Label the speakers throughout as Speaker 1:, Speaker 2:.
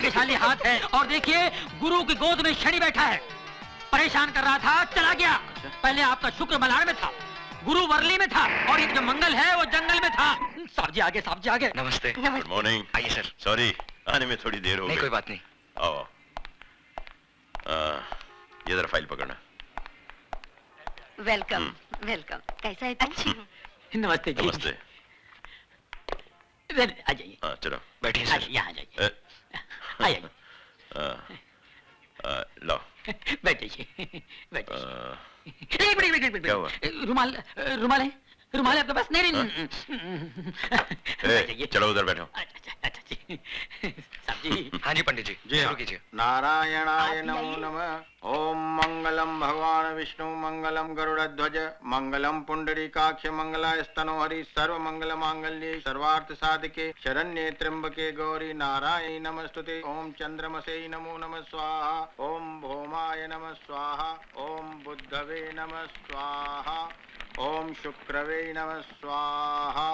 Speaker 1: भाग्यशाली हाथ है। और देखिए गुरु की गोद में शनि बैठा है, परेशान कर रहा था, चला गया। पहले आपका शुक्र मलाड़ में था, गुरु वर्ली में था, और ये जो मंगल है वो जंगल में था। साहब जी आगे, साहब जी आगे।
Speaker 2: नमस्ते।
Speaker 3: Good morning.
Speaker 2: आइए सर।
Speaker 3: सॉरी आने में थोड़ी देर हो गई।
Speaker 2: नहीं कोई बात नहीं।
Speaker 3: आओ। ये जरा फाइल पकड़ना।
Speaker 4: Welcome welcome. कैसा है तुम?
Speaker 1: अच्छी। नमस्ते जी।
Speaker 3: नमस्ते।
Speaker 1: आ जाइए।
Speaker 3: चलो
Speaker 2: बैठिए सर।
Speaker 1: यहाँ जाइए। आइए।
Speaker 3: लो
Speaker 1: बैठिए बैठिए।
Speaker 3: क्या
Speaker 1: एक मिनट।
Speaker 3: हुआ?
Speaker 1: रुमाल रुमाल है? रुमाल है आपके पास? नहीं।
Speaker 3: चलो उधर बैठो।
Speaker 1: अच्छा जी। साहब जी।
Speaker 2: हाँ जी पंडित जी शुरू कीजिए।
Speaker 5: नारायणाय नमो नमः। ओम मंगलम भगवान विष्णु मंगलम गरुड़ध्वज मंगलम पुंडरीकाक्ष मंगलाय स्तनोहरि सर्व मंगल मांगल्ये सर्वार्थ साधिके शरण्ये त्र्यंबके गौरी नारायणी नमस्तुते। ओम चंद्रमसे नमो नमः स्वाहा। ओम भौमाय नमः स्वाहा। ओम बुद्धवे नमः स्वाहा। ओम शुक्रवे नमः स्वाहा।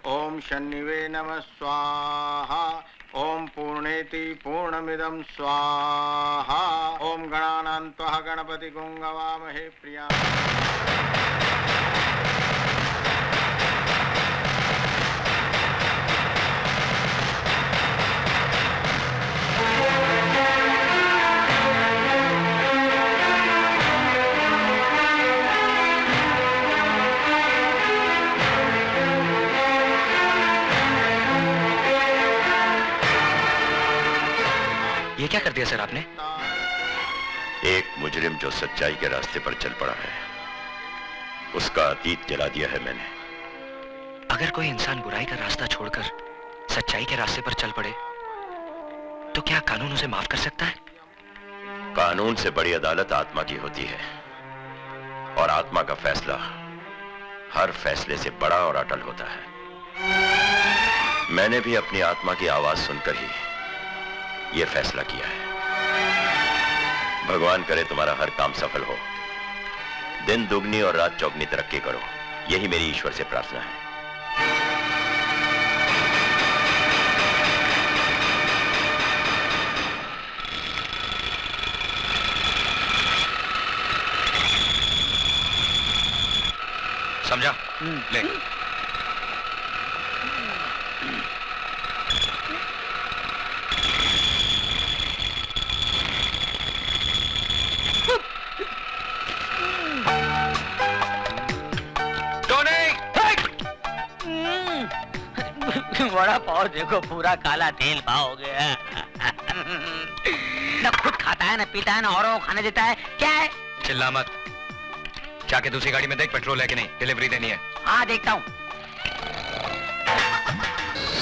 Speaker 5: ओम शनिवे नमः स्वाहा। ओम पूर्णेति पूर्णमिदं स्वाहा। ओम गणानान्त्वा गणपति गुंगवामहे प्रिया।
Speaker 2: ये क्या कर दिया सर आपने?
Speaker 3: एक मुजरिम जो सच्चाई के रास्ते पर चल पड़ा है, उसका अतीत जला दिया है मैंने।
Speaker 2: अगर कोई इंसान बुराई का रास्ता छोड़कर सच्चाई के रास्ते पर चल पड़े तो क्या कानून उसे माफ कर सकता है?
Speaker 3: कानून से बड़ी अदालत आत्मा की होती है, और आत्मा का फैसला हर फैसले से बड़ा और अटल होता है। मैंने भी अपनी आत्मा की आवाज सुनकर ही यह फैसला किया है। भगवान करे तुम्हारा हर काम सफल हो, दिन दुगनी और रात चौगनी तरक्की करो, यही मेरी ईश्वर से प्रार्थना है।
Speaker 2: समझा? ले।
Speaker 1: बड़ा पाव देखो, पूरा काला तेल पाव हो गया। न खुद खाता है, न पीता है, न औरों को खाने देता है। क्या है?
Speaker 2: चिल्ला मत। जाके दूसरी गाड़ी में देख पेट्रोल है कि नहीं, डिलीवरी देनी है।
Speaker 1: हाँ देखता हूँ।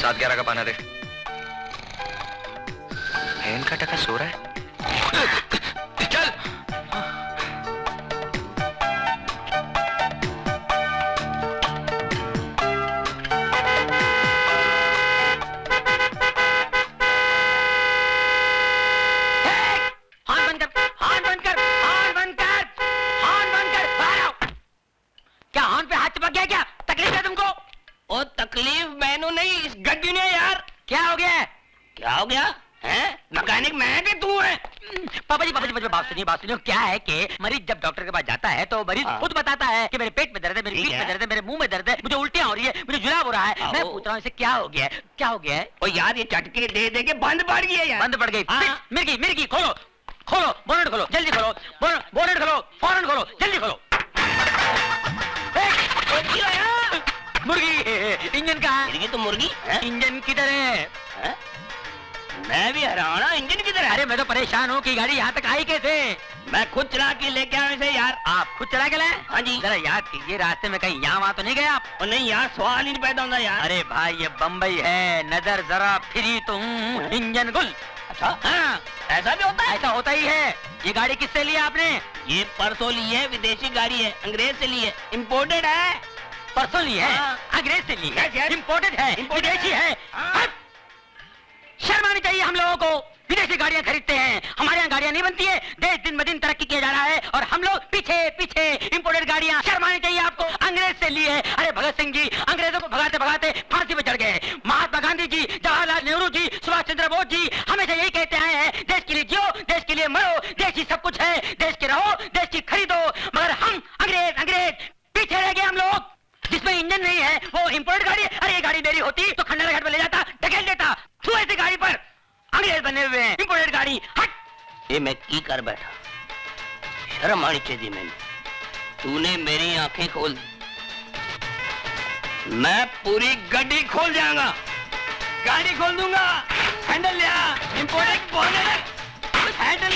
Speaker 2: 7-11 का पाना दे। बहन का टका सो रहा है। चल।
Speaker 1: तकलीफ मैनू नहीं, इस गड्डी ने यार। क्या हो गया? क्या हो गया है? मैकेनिक मैं है कि तू है? पापा जी बात सुनिए। क्या है कि मरीज जब डॉक्टर के पास जाता है तो मरीज खुद बताता है कि मेरे पेट में दर्द है, मेरी पीठ में दर्द है, मेरे मुंह में दर्द है, मुझे उल्टियां हो रही है, मुझे जुलाब हो रहा है। मैं पूछ रहा हूँ इसे क्या हो गया है? क्या हो गया है? ओ यार ये चटके दे दे के बंद पड़ गई है यार। बंद पड़ गई। मिर्गी खोलो बोनट खोलो, जल्दी खोलो। बोनट खोलो, फौरन खोलो, जल्दी खोलो। मुर्गी इंजन कहाँ है? तो मुर्गी इंजन किधर है? मैं भी हैरान हूं, इंजन किधर है? अरे मैं तो परेशान हूँ कि गाड़ी यहाँ तक आई कैसे? मैं खुद चला के लेके आया इसे यार। आप खुद चला के लाए? हाँ जी। जरा याद कीजिए रास्ते में कहीं यहाँ वहाँ तो नहीं गए आप? और नहीं यार, सवाल ही नहीं पैदा होता यार। अरे भाई ये बम्बई है, नजर जरा फिरी तुम इंजन गुल। अच्छा हाँ, ऐसा भी होता है? ऐसा होता ही है। ये गाड़ी किससे ली आपने? ये परसों ली है, विदेशी गाड़ी है, अंग्रेज से ली है, इम्पोर्टेड है। परसों ली है, अंग्रेज से ली है, इम्पोर्टेड है, विदेशी है। शर्म आनी चाहिए हम लोगों को। विदेशी गाड़ियां खरीदते हैं, हमारे यहाँ गाड़ियां नहीं बनती है। देश दिन ब दिन तरक्की किया जा रहा है और हम लोग पीछे इम्पोर्टेड गाड़ियां। शर्म आनी चाहिए आपको। अंग्रेज से लिए है। अरे भगत सिंह जी अंग्रेजों को भगाते भगाते फांसी पे चढ़ गए। महात्मा गांधी जी, जवाहरलाल नेहरू जी, सुभाष चंद्र बोस जी हमेशा यही कहते हैं लिए मरो, देश ही सब कुछ है, देश के रहो, देश की खरीदो। मगर हम अंग्रेज पीछे रह गए। हम लोग जिसमें इंजन नहीं है वो इंपोर्टेड गाड़ी है। अरे ये गाड़ी मेरी होती तो खंडाला घाट में ले जाता, ढकेल देता। तू ऐसी गाड़ी पर अंग्रेज बने हुए हैं, इंपोर्टेड गाड़ी। हट। ये मैं की कर बैठा, शर्म आनी चाहिए मैंने। तूने मेरी आंखें खोल दी, मैं पूरी गड्डी खोल जाऊंगा, गाड़ी खोल दूंगा। हैंडल लिया, इंपोर्टेड बोनट, हैंडल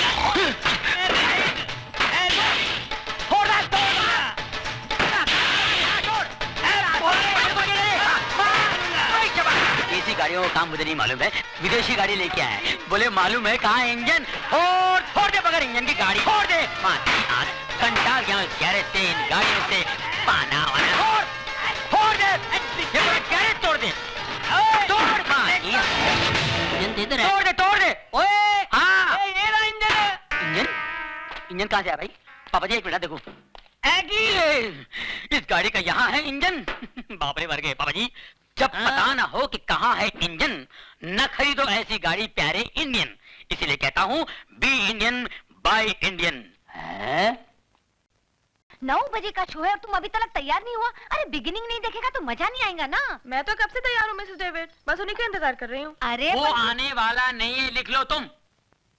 Speaker 1: ऐसी गाड़ियों का काम मुझे नहीं मालूम है। विदेशी गाड़ी लेके आए, बोले मालूम है कहाँ इंजन। फोड़ दे बगैर इंजन की गाड़ी, फोड़ दे। घंटा गया गैरेज से, इन गाड़ियों से पाना वाना फोड़ दे, गैरेज तोड़ दे, तोड़ दे। ओए हाँ, इंजन कहाँ से आया भाई? पापा जी एक मिनट देखो, इस गाड़ी का यहाँ है इंजन। बाप रे मर गए पापा जी। जब पता ना हो कि कहाँ है इंजन, न खरीदो ऐसी गाड़ी प्यारे इंडियन। इसीलिए कहता हूँ बी इंडियन बाय इंडियन।
Speaker 4: 9 बजे का शो है और तुम अभी तक तैयार नहीं हुआ। अरे बिगिनिंग नहीं देखेगा तो मजा नहीं आएगा ना।
Speaker 6: मैं तो कब से तैयार हूँ मिसेस डेविड, बस उन्हीं का इंतजार कर रही हूँ।
Speaker 4: अरे
Speaker 1: वो आने वाला नहीं है, लिख लो तुम।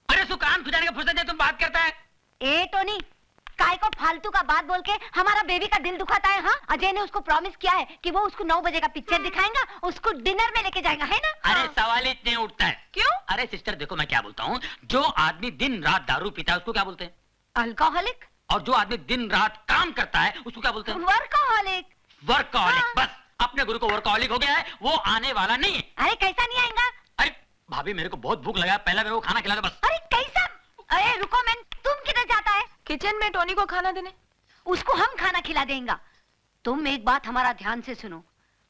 Speaker 1: अरे उसको कान खुजाने का फुर्सत है, तुम बात करता है।
Speaker 4: ए टोनी, काय को फालतू का बात बोल के हमारा बेबी का दिल दुखाता है। हाँ, अजय ने उसको प्रॉमिस किया है कि वो उसको 9 बजे का पिक्चर दिखाएगा, उसको डिनर में लेके जाएगा, है ना?
Speaker 1: अरे सवाल ही इतने उठता है।
Speaker 4: क्यों?
Speaker 1: अरे सिस्टर देखो मैं क्या बोलता हूँ, जो आदमी दिन रात दारू पीता है उसको क्या बोलते हैं?
Speaker 4: अल्कोहलिक।
Speaker 1: और जो आदमी दिन रात काम करता है उसको क्या बोलते हैं?
Speaker 4: वर्कोहलिक।
Speaker 1: वर्कaholic।
Speaker 4: हाँ।
Speaker 1: बस अपने गुरु को वर्कaholic हो गया है, वो आने वाला नहीं है।
Speaker 4: अरे कैसा नहीं आएगा?
Speaker 1: अरे भाभी मेरे को बहुत भूख लगा है, पहले मेरे को खाना खिला दो बस।
Speaker 4: अरे कैसा? अरे रुको मैन, तुम किधर जाता है?
Speaker 6: किचन में टोनी को खाना देने।
Speaker 4: उसको हम खाना खिला देंगे। तुम एक बात हमारा ध्यान से सुनो,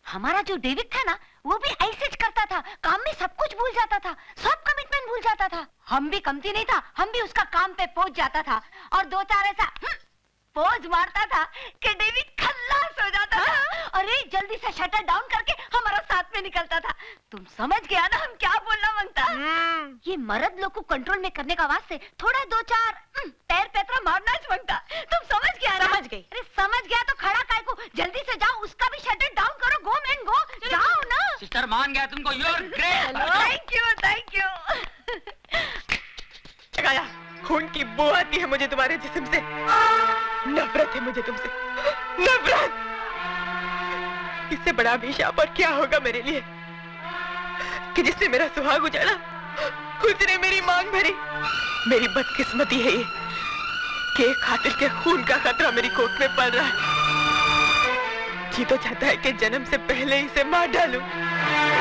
Speaker 4: हमारा जो डेविड था ना, वो भी ऐसे ही करता था, काम में सब कुछ भूल जाता था, सब कमिटमेंट भूल जाता था। हम भी कमती नहीं था, हम भी उसका काम पे पहुंच जाता था और 2-4 ऐसा पोज मारता था कि डेविड खल्लास हो जाता था। अरे जल्दी से शटर डाउन करके हमारा साथ में निकलता था। तुम समझ गया ना हम क्या बोलना मांगता? ये मर्द लोग को कंट्रोल में करने का वास्ते थोड़ा 2-4 पैर पैतरा मारना मांगता। तुम समझ गया ना?
Speaker 6: समझ गई।
Speaker 4: अरे समझ गया तो खड़ा काय को, जल्दी से जाओ, उसका भी शटर डाउन करो। गो मैन गो, जाओ ना।
Speaker 1: सिस्टर मान गया तुमको, you are great.
Speaker 4: Thank you.
Speaker 6: खून की बू आती है मुझे तुम्हारे जिस्म से। नफरत है मुझे तुमसे, नफरत। इससे बड़ा अभिशाप और क्या होगा मेरे लिए कि जिसने मेरा सुहाग उजाड़ा उसने मेरी मांग भरी। मेरी बदकिस्मती है ये कि एक कातिल के खून का खतरा मेरी कोख में पल रहा है। जी तो चाहता है कि जन्म से पहले इसे मार डालूं।